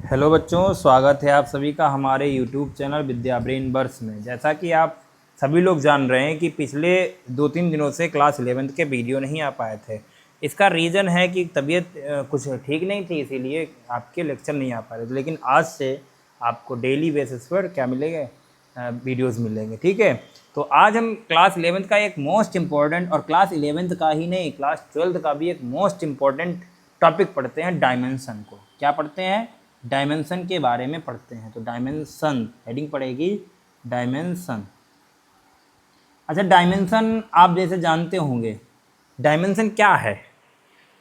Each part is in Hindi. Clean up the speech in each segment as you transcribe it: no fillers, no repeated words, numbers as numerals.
हेलो बच्चों, स्वागत है आप सभी का हमारे यूट्यूब चैनल विद्या ब्रेन वर्स में। जैसा कि आप सभी लोग जान रहे हैं कि पिछले 2-3 दिनों से क्लास 11th के वीडियो नहीं आ पाए थे। इसका रीज़न है कि तबीयत कुछ ठीक नहीं थी, इसीलिए आपके लेक्चर नहीं आ पा रहे थे। लेकिन आज से आपको डेली बेसिस पर क्या मिलेंगे, वीडियोज़ मिलेंगे। ठीक है, तो आज हम क्लास 11th का एक मोस्ट इम्पॉर्टेंट, और क्लास 11th का ही नहीं, क्लास 12th का भी एक मोस्ट इम्पॉर्टेंट टॉपिक पढ़ते हैं, डायमेंशन को। क्या पढ़ते हैं? डायमेंशन के बारे में पढ़ते हैं। तो डायमेंशन हेडिंग पड़ेगी डायमेंशन। अच्छा, डायमेंशन आप जैसे जानते होंगे, डायमेंशन क्या है?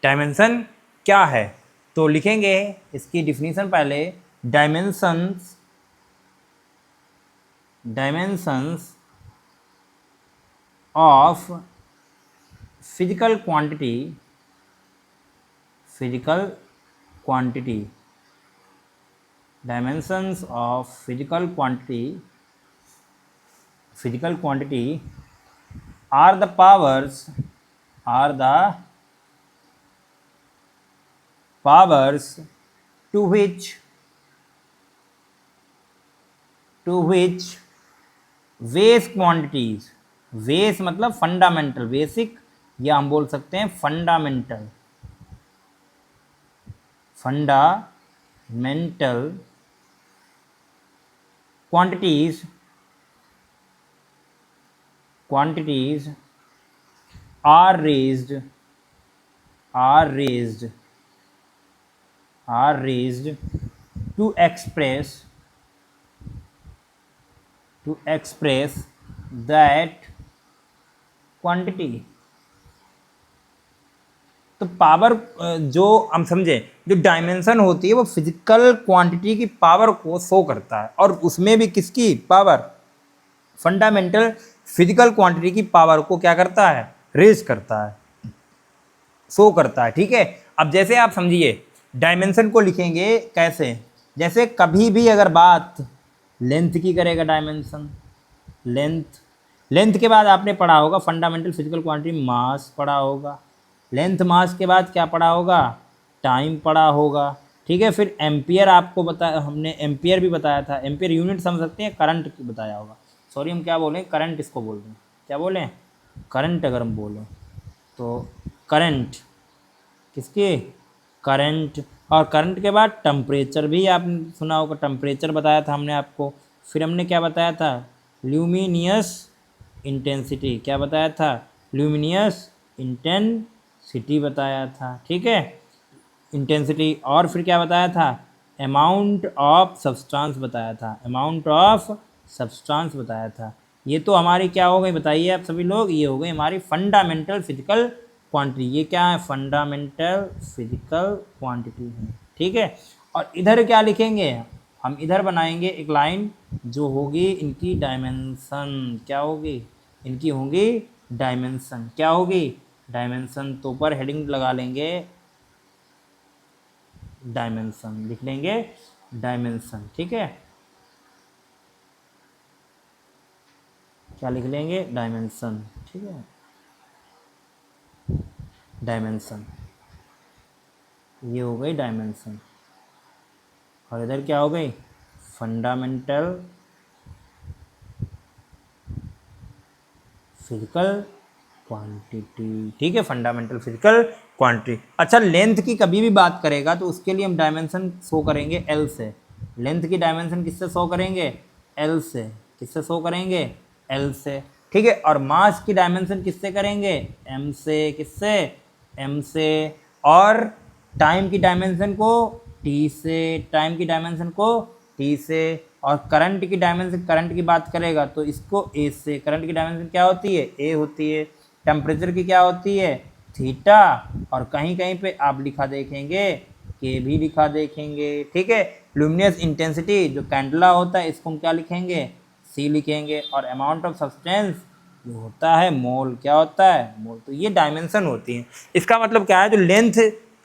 डायमेंशन क्या है तो लिखेंगे इसकी डिफिनीशन पहले। Dimensions dimensions of physical quantity dimensions of physical quantity are the powers to which base quantities, base मतलब फंडामेंटल, बेसिक, या हम बोल सकते हैं fundamental quantities are raised to express that quantity। तो पावर जो हम समझे, जो डायमेंशन होती है वो फिजिकल क्वांटिटी की पावर को शो करता है, और उसमें भी किसकी पावर? फंडामेंटल फिजिकल क्वांटिटी की पावर को क्या करता है? रेज करता है, शो करता है। ठीक है, अब जैसे आप समझिए डायमेंशन को लिखेंगे कैसे। जैसे कभी भी अगर बात लेंथ की करेगा, डायमेंशन लेंथ के बाद आपने पढ़ा होगा फंडामेंटल फिजिकल क्वांटिटी, मास पढ़ा होगा। लेंथ मास के बाद क्या पढ़ा होगा? टाइम पढ़ा होगा। ठीक है, फिर एम्पियर आपको बताया, हमने एम्पियर भी बताया था। एम्पियर यूनिट समझ सकते हैं, करंट की बताया होगा। सॉरी, हम क्या बोलें, करंट इसको बोल रहे हैं। क्या बोलें? करंट अगर हम बोलें तो करंट किसके? करंट। और करंट के बाद टेम्परेचर भी आपने सुना होगा, टेम्परेचर बताया था हमने आपको। फिर हमने क्या बताया था? Luminous intensity. क्या बताया था? ल्यूमिनियस इंटेंसिटी बताया था। ठीक है, इंटेंसिटी। और फिर क्या बताया था? अमाउंट ऑफ सब्सटेंस बताया था। ये तो हमारी क्या हो गई बताइए आप सभी लोग? ये हो गई हमारी फंडामेंटल फिजिकल क्वांटिटी। ये क्या है? फंडामेंटल फिजिकल क्वांटिटी है। ठीक है, और इधर क्या लिखेंगे हम? इधर बनाएंगे एक लाइन जो होगी इनकी डायमेंशन। क्या होगी? इनकी होगी डायमेंशन। क्या होगी? डायमेंशन। तो ऊपर हेडिंग लगा लेंगे डायमेंशन, लिख लेंगे डायमेंशन। ठीक है, क्या लिख लेंगे? डायमेंशन। ठीक है, डायमेंशन, ये हो गई डायमेंशन। और इधर क्या हो गई? Fundamental physical quantity. ठीक है, फंडामेंटल फिजिकल क्वांटिटी। अच्छा, लेंथ की कभी भी बात करेगा तो उसके लिए हम डायमेंशन शो करेंगे एल से। लेंथ की डायमेंशन किससे शो करेंगे? एल से। किससे शो करेंगे? एल से। ठीक है, और मास की डायमेंशन किससे करेंगे? एम से। किससे? एम से। और टाइम की डायमेंशन को टी से। और करंट की डायमेंशन, करंट की बात करेगा तो इसको ए से। करंट की डायमेंशन क्या होती है? ए होती है। टेम्परेचर की क्या होती है? थीटा। और कहीं कहीं पे आप लिखा देखेंगे, के भी लिखा देखेंगे। ठीक है, ल्यूमिनस इंटेंसिटी जो कैंडला होता है, इसको हम क्या लिखेंगे? सी लिखेंगे। और अमाउंट ऑफ सब्सटेंस जो होता है मोल। क्या होता है? मोल। तो ये डायमेंशन होती है। इसका मतलब क्या है? जो लेंथ,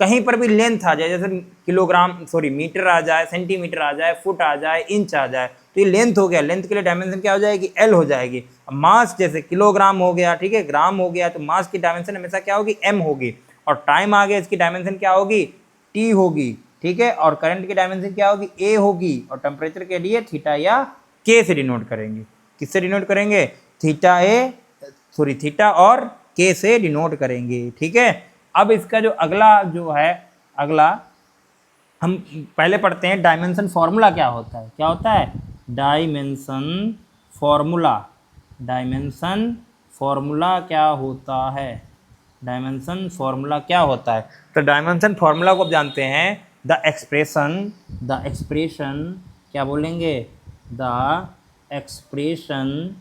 कहीं पर भी लेंथ आ जाए, जैसे किलोग्राम, सॉरी मीटर आ जाए, सेंटीमीटर आ जाए, फुट आ जाए, इंच आ जाए, तो ये लेंथ हो गया। लेंथ के लिए डायमेंशन क्या हो जाएगी? एल हो जाएगी। मास जैसे किलोग्राम हो गया, ठीक है, ग्राम हो गया, तो मास की डायमेंशन हमेशा क्या होगी? एम होगी। और टाइम आ गया, इसकी डायमेंशन क्या होगी? टी होगी। ठीक है। और करंट की डायमेंशन क्या होगी, ए होगी, और टेम्परेचर के लिए थीटा या के से डिनोट करेंगे। किससे डिनोट करेंगे, थीटा ए सॉरी थीटा और के से डिनोट करेंगे, ठीक है। अब इसका जो अगला जो है, अगला हम पहले पढ़ते हैं डायमेंशन फॉर्मूला क्या होता है। क्या होता है, डायमेंशन फॉर्मूला। डायमेंशन फॉर्मूला क्या होता है, डायमेंशन फॉर्मूला क्या होता है। तो डायमेंशन फॉर्मूला को आप जानते हैं, द एक्सप्रेशन क्या बोलेंगे, the expression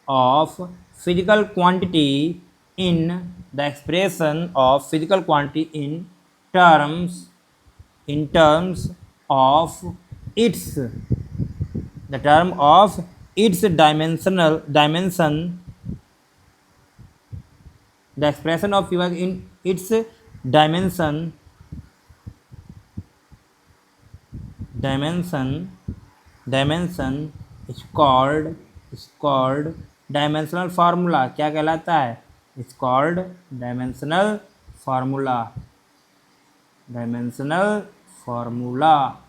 of physical quantity in terms of its dimension. The expression of figure in its dimension is called dimensional formula। क्या कहलाता है, इट्स कॉल्ड डायमेंशनल फार्मूला।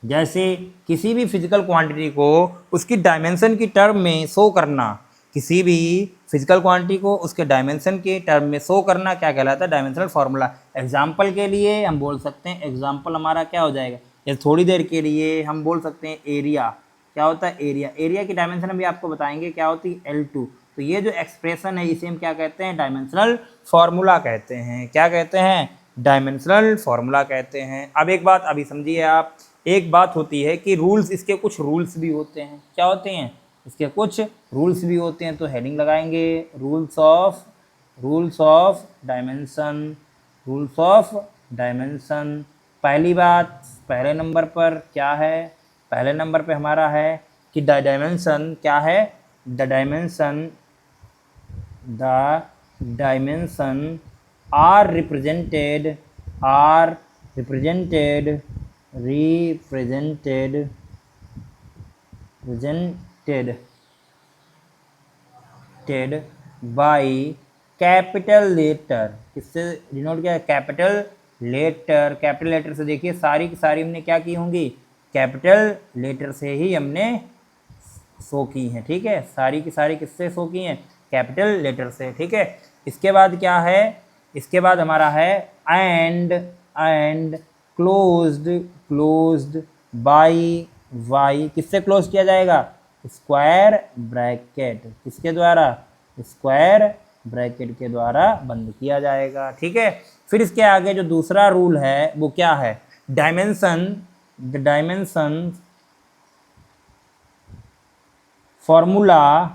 जैसे किसी भी फिजिकल क्वांटिटी को उसकी डायमेंशन की टर्म में शो करना, किसी भी फिजिकल क्वांटिटी को उसके डायमेंशन के टर्म में शो करना क्या कहलाता है, डायमेंशनल फार्मूला। एग्जाम्पल के लिए हम बोल सकते हैं, एग्जाम्पल हमारा क्या हो जाएगा, ये थोड़ी देर के लिए हम बोल सकते हैं एरिया। क्या होता है, एरिया की डायमेंशन अभी आपको बताएंगे क्या होती है, L2। तो ये जो एक्सप्रेशन है इसे हम क्या कहते हैं, डायमेंशनल फार्मूला कहते हैं। क्या कहते हैं, डायमेंशनल फार्मूला कहते हैं। अब एक बात अभी समझिए आप, एक बात होती है कि रूल्स, इसके कुछ रूल्स भी होते हैं। क्या होते हैं, इसके कुछ रूल्स भी होते हैं। तो हेडिंग लगाएंगे, रूल्स ऑफ डायमेंशन। पहली बात पहले नंबर पर क्या है, पहले नंबर पे हमारा है कि द डायमेंशन क्या है, the dimension are represented by capital letter. किससे डिनोट किया, कैपिटल लेटर से। देखिए सारी की सारी हमने क्या की होंगी, कैपिटल लेटर से ही हमने शो की हैं, ठीक है। सारी की सारी किससे शो की हैं, कैपिटल लेटर से, ठीक है। इसके बाद क्या है, इसके बाद हमारा है एंड क्लोज्ड बाई वाई। किससे क्लोज किया जाएगा, स्क्वायर ब्रैकेट। किसके द्वारा, स्क्वायर ब्रैकेट के द्वारा बंद किया जाएगा, ठीक है। फिर इसके आगे जो दूसरा रूल है वो क्या है, dimension formula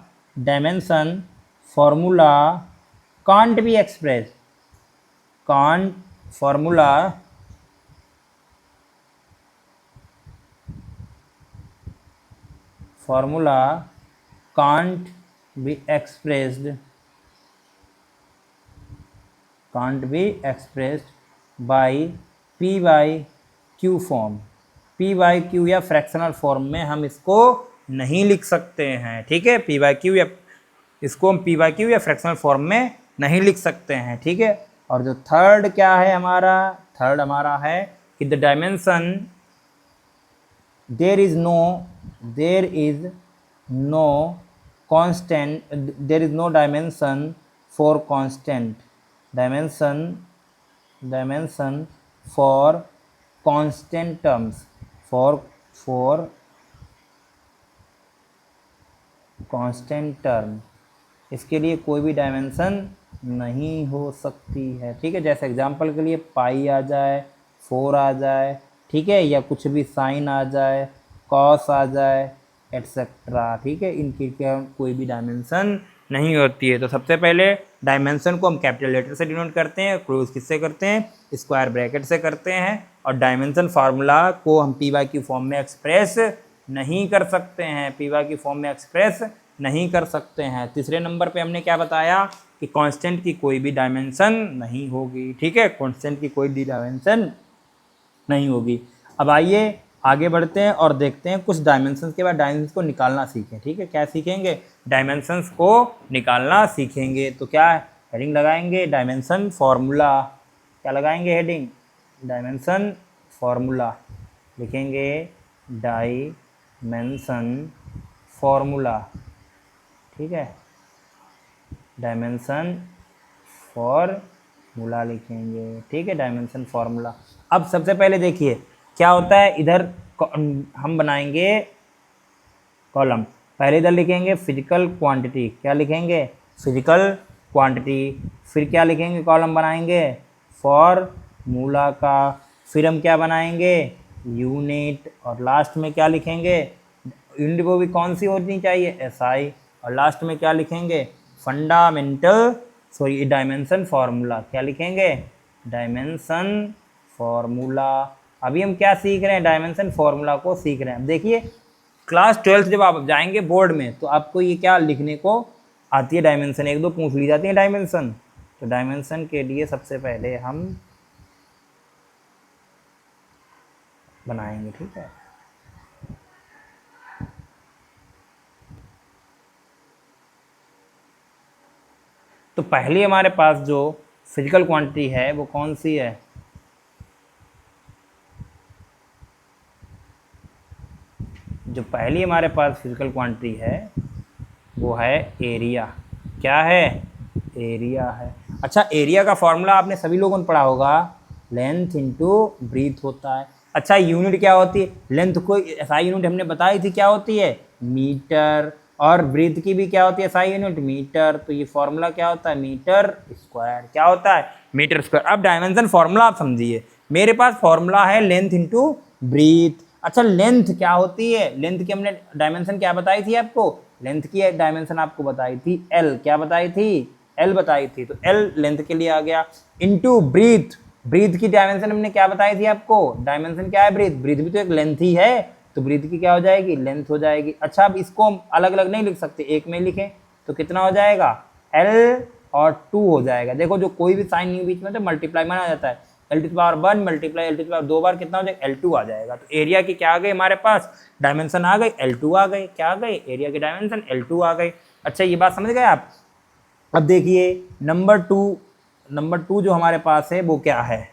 can't be express, formula can't be expressed by p by q form. p by q या फ्रैक्शनल फॉर्म में हम इसको नहीं लिख सकते हैं, ठीक है। p by q या इसको हम p by q या फ्रैक्शनल फॉर्म में नहीं लिख सकते हैं, ठीक है। और जो थर्ड क्या है हमारा, थर्ड हमारा है कि the dimension there is no dimension for constant terms, for constant term। इसके लिए कोई भी डायमेंशन नहीं हो सकती है, ठीक है। जैसे एग्जांपल के लिए पाई आ जाए, 4 आ जाए, ठीक है, या कुछ भी साइन आ जाए, कॉस आ जाए, एट्सेट्रा, ठीक है। इनकी क्या कोई भी डायमेंशन नहीं होती है। तो सबसे पहले डायमेंशन को हम कैपिटल लेटर से डिनोट करते हैं, क्लोज किससे करते हैं, स्क्वायर ब्रैकेट से करते हैं। और डायमेंशन फार्मूला को हम पी वाई क्यू फॉर्म में एक्सप्रेस नहीं कर सकते हैं, पी वाई क्यू फॉर्म में एक्सप्रेस नहीं कर सकते हैं। तीसरे नंबर पे हमने क्या बताया कि कांस्टेंट की कोई भी डायमेंशन नहीं होगी, ठीक है, कांस्टेंट की कोई भी डायमेंशन नहीं होगी। अब आइए आगे बढ़ते हैं और देखते हैं कुछ डायमेंशंस के बाद डायमेंशंस को निकालना सीखें, ठीक है। क्या सीखेंगे, डायमेंशंस को निकालना सीखेंगे। तो क्या हेडिंग लगाएंगे डायमेंशन फॉर्मूला, क्या लगाएंगे हेडिंग, डायमेंशन फॉर्मूला, लिखेंगे डायमेंशन फॉर्मूला, ठीक है, डायमेंशन फॉर्मूला लिखेंगे, ठीक है, डायमेंशन फॉर्मूला। अब सबसे पहले देखिए क्या होता है, इधर हम बनाएंगे कॉलम, पहले इधर लिखेंगे फिजिकल क्वांटिटी, क्या लिखेंगे, फिजिकल क्वांटिटी, फिर क्या लिखेंगे, कॉलम बनाएंगे फॉर्मूला का, फिर हम क्या बनाएंगे, यूनिट, और लास्ट में क्या लिखेंगे, यूनिट वो भी कौन सी होनी चाहिए, एसआई, और लास्ट में क्या लिखेंगे, फंडामेंटल सॉरी डायमेंशन फॉर्मूला, क्या लिखेंगे, डायमेंशन फॉर्मूला। अभी हम क्या सीख रहे हैं, डायमेंशन फॉर्मूला को सीख रहे हैं। अब देखिए क्लास 12 जब आप जाएंगे बोर्ड में तो आपको ये क्या लिखने को आती है, डायमेंशन, एक दो पूछ ली जाती है डायमेंशन। तो डायमेंशन के लिए सबसे पहले हम बनाएंगे, ठीक है, तो पहली हमारे पास जो फिजिकल क्वांटिटी है वो कौन सी है, जो पहली हमारे पास फिजिकल क्वांटिटी है वो है एरिया, क्या है, एरिया है। अच्छा एरिया का फॉर्मूला आपने सभी लोगों ने पढ़ा होगा, लेंथ इनटू ब्रीथ होता है। अच्छा यूनिट क्या होती है, लेंथ को एसआई यूनिट हमने बताई थी क्या होती है, मीटर, और ब्रीथ की भी क्या होती है एसआई यूनिट, मीटर। तो ये फॉर्मूला क्या होता है, मीटर स्क्वायर, क्या होता है, मीटर स्क्वायर। अब डायमेंशन फॉर्मूला आप समझिए, मेरे पास फॉर्मूला है लेंथ इनटू ब्रीथ। अच्छा लेंथ क्या होती है, लेंथ की हमने डायमेंशन क्या बताई थी आपको, लेंथ की डायमेंशन आपको बताई थी एल, क्या बताई थी, एल बताई थी, तो एल लेंथ के लिए आ गया, इनटू ब्रीथ, ब्रीथ की डायमेंशन हमने क्या बताई थी आपको, डायमेंशन क्या है, ब्रीथ, ब्रीथ भी तो एक लेंथ ही है, तो ब्रीथ की क्या हो जाएगी, लेंथ हो जाएगी। अच्छा अब इसको हम अलग अलग नहीं लिख सकते, एक में लिखें तो कितना हो जाएगा, एल और 2 हो जाएगा। देखो जो कोई भी साइन नहीं बीच में तो मल्टीप्लाई माना जाता है, L two power 1 multiply L two power 2 बार कितना हो जाएगा, L2 आ जाएगा। तो एरिया की क्या आ गई हमारे पास, डायमेंशन आ गई, L2 आ गई, क्या आ गई, एरिया की डायमेंशन L2 आ गई। अच्छा ये बात समझ गए आप। अब देखिए नंबर टू जो हमारे पास है वो क्या है,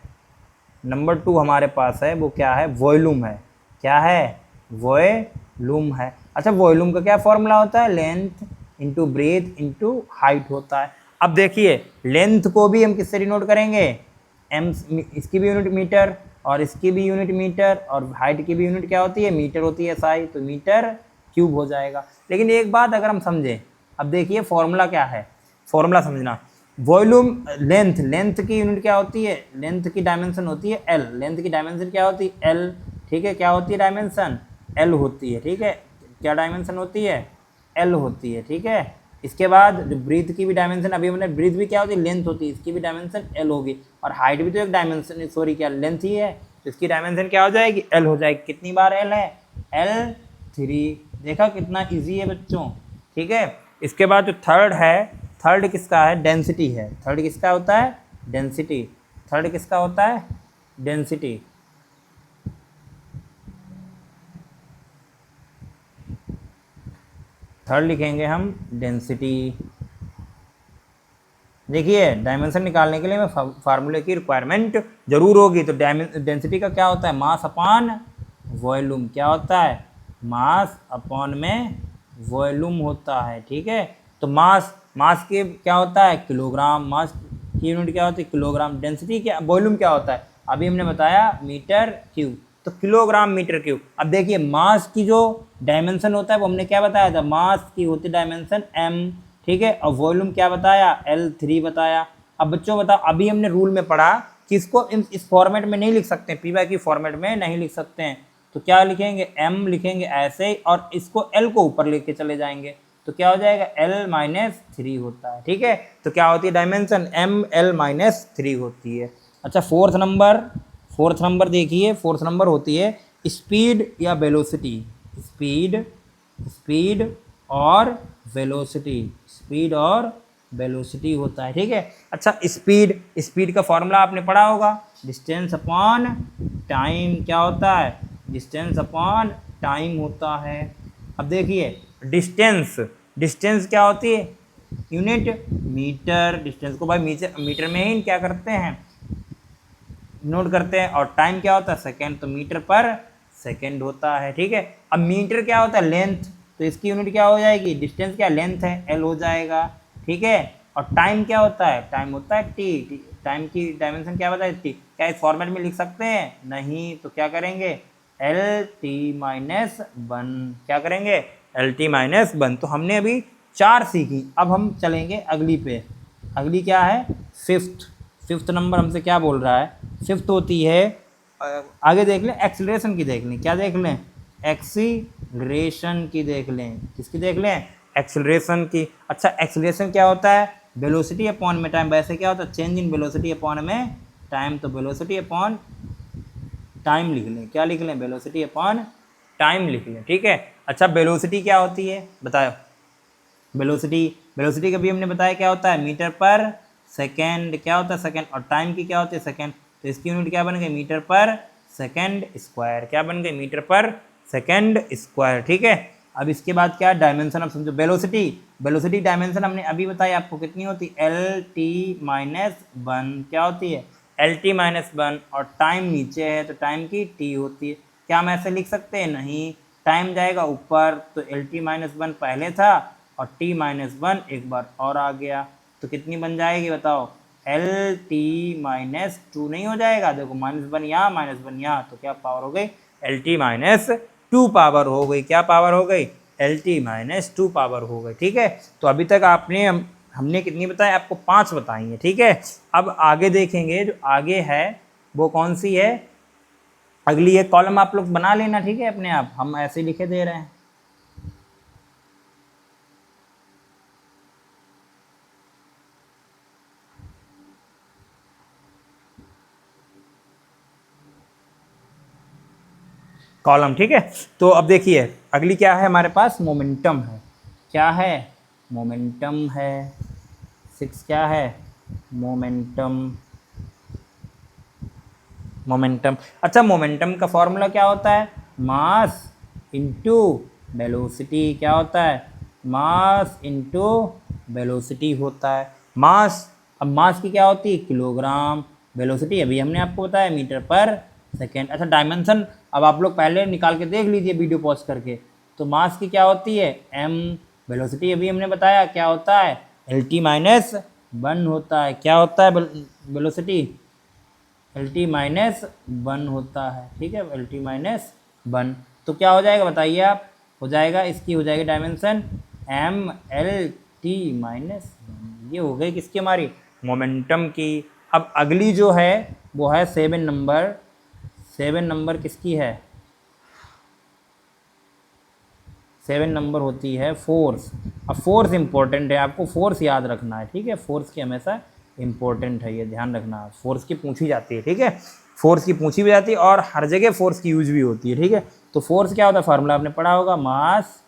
नंबर 2 हमारे पास है वो क्या है, वॉल्यूम है, क्या है, वॉल्यूम है। अच्छा वॉल्यूम का क्या फॉर्मूला होता है, length into breadth into height होता है। अब देखिए लेंथ को भी हम किससे डिनोट करेंगे, एम, इसकी भी यूनिट मीटर और इसकी भी यूनिट मीटर, और हाइट की भी यूनिट क्या होती है, मीटर होती है एसआई, तो मीटर क्यूब हो जाएगा। लेकिन एक बात अगर हम समझें, अब देखिए फॉर्मूला क्या है, फॉर्मूला समझना, वॉल्यूम लेंथ, लेंथ की यूनिट क्या होती है, लेंथ की डायमेंशन होती है एल, लेंथ की डायमेंशन क्या होती है एल, ठीक है, क्या होती है डायमेंशन एल होती है, ठीक है, क्या डायमेंशन होती है एल होती है, ठीक है। इसके बाद जो ब्रीथ की भी डायमेंशन, अभी हमने ब्रीथ भी क्या होती है लेंथ होती है, इसकी भी डायमेंशन एल होगी, और हाइट भी तो एक डायमेंशन सॉरी क्या लेंथ ही है, तो इसकी डायमेंशन क्या हो जाएगी एल हो जाएगी। कितनी बार एल है, L3, देखा कितना ईजी है बच्चों, ठीक है। इसके बाद जो थर्ड है, थर्ड किसका है, डेंसिटी है, थर्ड किसका होता है, डेंसिटी, थर्ड किसका होता है, डेंसिटी। थर्ड लिखेंगे हम डेंसिटी। देखिए डायमेंशन निकालने के लिए मैं फार्मूले की रिक्वायरमेंट जरूर होगी। तो डेंसिटी का क्या होता है, मास अपॉन वॉल्यूम, क्या होता है, मास अपॉन में वॉल्यूम होता है, ठीक है। तो मास के क्या होता है किलोग्राम, मास की यूनिट क्या होती है किलोग्राम, डेंसिटी क्या, वॉल्यूम क्या होता है, अभी हमने बताया मीटर क्यूब, तो किलोग्राम मीटर क्यूब। अब देखिए मास की जो डायमेंशन होता है वो हमने क्या बताया था, मास की होती डायमेंशन m, ठीक है, और वॉल्यूम क्या बताया L3 बताया। अब बच्चों बताओ, अभी हमने रूल में पढ़ा कि इसको इस फॉर्मेट में नहीं लिख सकते, पी की फॉर्मेट में नहीं लिख सकते हैं, तो क्या लिखेंगे m लिखेंगे ऐसे, और इसको L को ऊपर लेके चले जाएंगे, तो क्या हो जाएगा L-3 होता है, ठीक है। तो क्या होती है डायमेंशन ML-3 होती है। अच्छा फोर्थ नंबर देखिए, फोर्थ नंबर होती है स्पीड या वेलोसिटी, स्पीड और वेलोसिटी, स्पीड और वेलोसिटी होता है, ठीक है। अच्छा स्पीड का फॉर्मूला आपने पढ़ा होगा, डिस्टेंस अपॉन टाइम, क्या होता है, डिस्टेंस अपॉन टाइम होता है। अब देखिए डिस्टेंस क्या होती है, यूनिट मीटर, डिस्टेंस को भाई मीटर में ही क्या करते हैं, नोट करते हैं। और टाइम क्या होता है, सेकेंड, तो मीटर पर सेकेंड होता है। ठीक है, अब मीटर क्या होता है, लेंथ, तो इसकी यूनिट क्या हो जाएगी, डिस्टेंस क्या लेंथ है, एल हो जाएगा। ठीक है, और टाइम क्या होता है, टाइम होता है टी, टाइम की डायमेंशन क्या बताए, टी। क्या इस फॉर्मेट में लिख सकते हैं, नहीं, तो क्या करेंगे, एल टी माइनस वन, क्या करेंगे, एल टी माइनस वन। तो हमने अभी 4 सीखी, अब हम चलेंगे अगली पे। अगली क्या है, फिफ्थ नंबर हमसे क्या बोल रहा है, फिफ्थ होती है, आगे देख लें, एक्सीलरेशन की देख लें, क्या देख लें, एक्सीलरेशन की देख लें, किसकी देख लें, एक्सीलरेशन की। अच्छा, एक्सीलरेशन क्या होता है, वेलोसिटी अपॉन में टाइम। वैसे क्या होता है, चेंज इन वेलोसिटी अपॉन में टाइम, तो वेलोसिटी अपॉन टाइम लिख लें, क्या लिख लें, वेलोसिटी अपॉन टाइम लिख लें। ठीक है, अच्छा वेलोसिटी क्या होती है बताओ, वेलोसिटी कभी हमने बताया क्या होता है, मीटर पर सेकेंड, क्या होता है सेकेंड, और टाइम की क्या होती है सेकेंड, तो इसकी यूनिट क्या बन गई, मीटर पर सेकेंड स्क्वायर, क्या बन गई, मीटर पर सेकेंड स्क्वायर। ठीक है, अब इसके बाद क्या डायमेंशन, अब समझो वेलोसिटी डायमेंशन हमने अभी बताया आपको कितनी होती है, एल टी माइनस वन, क्या होती है, एल टी माइनस वन, और टाइम नीचे है तो टाइम की टी होती है। क्या हम ऐसे लिख सकते हैं, नहीं, टाइम जाएगा ऊपर, तो एल टी माइनस वन पहले था और टी माइनस वन एक बार और आ गया, तो कितनी बन जाएगी बताओ, एल टी माइनस टू नहीं हो जाएगा, देखो माइनस वन यहाँ माइनस वन यहाँ, तो क्या पावर हो गई, L T minus to power हो गई, क्या पावर हो गई, L T minus to power हो गई। ठीक है, तो अभी तक आपने हमने कितनी बताई, आपको 5 बताई हैं। ठीक है, अब आगे देखेंगे, जो आगे है वो कौन सी है, अगली एक कॉलम आप लोग बना लेना। ठीक है, अपने आप, हम ऐसे लिखे दे रहे हैं। कॉलम, ठीक है, तो अब देखिए अगली क्या है हमारे पास, मोमेंटम है, क्या है, मोमेंटम है, 6 क्या है, मोमेंटम। अच्छा, मोमेंटम का फॉर्मूला क्या होता है, मास इंटू वेलोसिटी, क्या होता है, मास इंटू वेलोसिटी होता है। मास, अब मास की क्या होती है, किलोग्राम, वेलोसिटी अभी हमने आपको बताया मीटर पर सेकेंड। अच्छा, डायमेंशन अब आप लोग पहले निकाल के देख लीजिए वीडियो पॉज करके। तो मास की क्या होती है, एम, वेलोसिटी अभी हमने बताया क्या होता है, एल टी माइनस वन होता है, क्या होता है velocity, L T minus one होता है। ठीक है, एल टी माइनस वन, तो क्या हो जाएगा बताइए आप, हो जाएगा, इसकी हो जाएगी dimension M L T minus one, ये हो गई किसकी, हमारी मोमेंटम की। अब अगली जो है वो है 7 नंबर, 7 नंबर किसकी है, 7 नंबर होती है फोर्स। अब फोर्स इंपॉर्टेंट है, आपको फोर्स याद रखना है। ठीक है, फोर्स की हमेशा इंपॉर्टेंट है, ये ध्यान रखना, फोर्स की पूछी जाती है। ठीक है, फोर्स की पूछी भी जाती है और हर जगह फोर्स की यूज भी होती है। ठीक है, तो फोर्स क्या होता है, फार्मूला आपने पढ़ा होगा, मास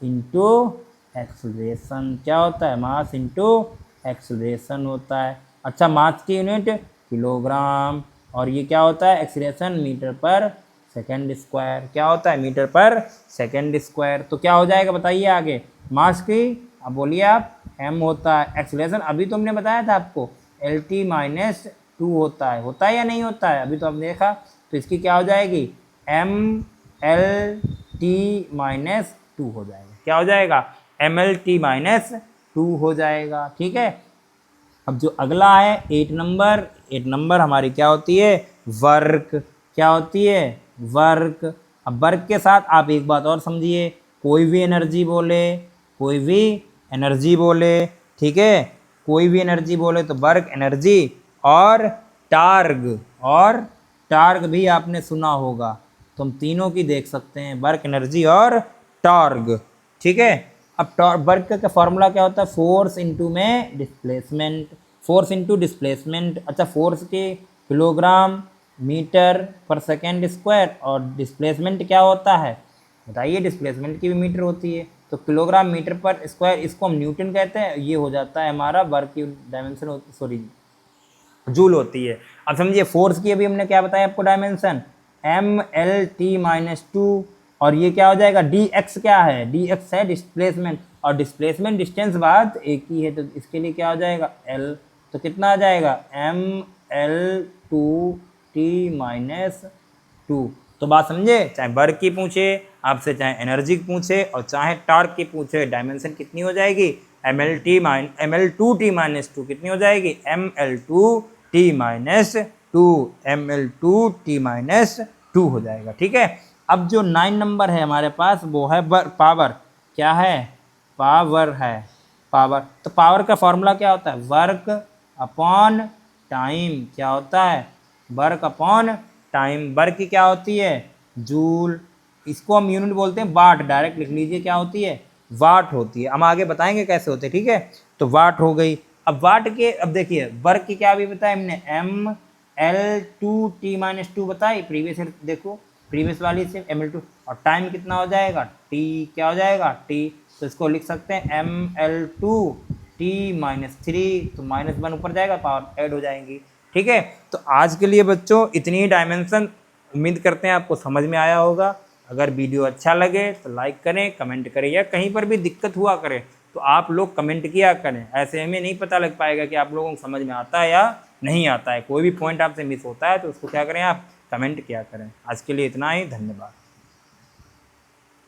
इंटू एक्सेलरेशन, क्या होता है, मास इंटू एक्सेलरेशन होता है। अच्छा, मास की यूनिट किलोग्राम, और ये क्या होता है, एक्सेलरेशन मीटर पर सेकेंड स्क्वायर, क्या होता है, मीटर पर सेकेंड स्क्वायर। तो क्या हो जाएगा बताइए आगे, मास की, अब बोलिए आप, एम होता है, एक्सेलरेशन अभी तो हमने बताया था आपको, एल टी माइनस टू होता है या नहीं होता है, अभी तो हमने देखा। तो इसकी क्या हो जाएगी, M L T minus two हो जाएगा, क्या हो जाएगा, M L T minus two हो जाएगा। ठीक है, अब जो अगला है 8 नंबर हमारी क्या होती है, वर्क, क्या होती है, वर्क। अब वर्क के साथ आप एक बात और समझिए, कोई भी एनर्जी बोले, कोई भी एनर्जी बोले, ठीक है, कोई भी एनर्जी बोले तो वर्क, एनर्जी और टार्ग भी आपने सुना होगा, तो हम तीनों की देख सकते हैं, वर्क, एनर्जी और टार्ग। ठीक है, अब वर्क का फॉर्मूला क्या होता है, फोर्स इंटू में डिस्प्लेसमेंट, फोर्स इंटू डिस्प्लेसमेंट। अच्छा, फोर्स के किलोग्राम मीटर पर सेकेंड स्क्वायर, और डिस्प्लेसमेंट क्या होता है बताइए, डिस्प्लेसमेंट की भी मीटर होती है, तो किलोग्राम मीटर पर स्क्वायर, इसको हम न्यूटन कहते हैं, ये हो जाता है हमारा वर्क की डायमेंशन, सॉरी जूल होती है। अब समझिए फोर्स की अभी हमने क्या बताया आपको, dimension M L T minus two, और ये क्या हो जाएगा, डी एक्स क्या है, डी एक्स है डिस्प्लेसमेंट, और डिस्प्लेसमेंट डिस्टेंस बात एक ही है, तो इसके लिए क्या हो जाएगा L, तो कितना आ जाएगा mL2T-2। तो बात समझे, चाहे वर्क की पूछे आपसे, चाहे एनर्जी की पूछे और चाहे टॉर्क की पूछे, डायमेंशन कितनी हो जाएगी mL2T-2 कितनी हो जाएगी mL2T-2 हो जाएगा। ठीक है, अब जो 9 नंबर है हमारे पास वो है पावर। क्या है, पावर है, पावर। तो पावर का फॉर्मूला क्या होता है, वर्क अपॉन टाइम। क्या होता है, वर्क अपॉन टाइम। वर्क की क्या होती है, जूल, इसको हम यूनिट बोलते हैं वाट, डायरेक्ट लिख लीजिए क्या होती है, वाट होती है। हम आगे बताएंगे कैसे होते हैं। ठीक है, तो वाट हो गई। अब वाट के, अब देखिए वर्क की क्या भी बताया हमने, mL2T-2 बताई प्रीवियस, देखो प्रीवियस वाली से mL2, और टाइम कितना हो जाएगा t, क्या हो जाएगा t, तो इसको लिख सकते हैं mL2T-3, तो -1 ऊपर जाएगा, पावर ऐड हो जाएंगी। ठीक है, तो आज के लिए बच्चों इतनी ही डायमेंशन, उम्मीद करते हैं आपको समझ में आया होगा। अगर वीडियो अच्छा लगे तो लाइक करें, कमेंट करें, या कहीं पर भी दिक्कत हुआ करे तो आप लोग कमेंट किया करें। ऐसे हमें नहीं पता लग पाएगा कि आप लोगों को समझ में आता है या नहीं आता है। कोई भी पॉइंट आपसे मिस होता है तो उसको क्या करें, आप कमेंट किया करें। आज के लिए इतना ही, धन्यवाद।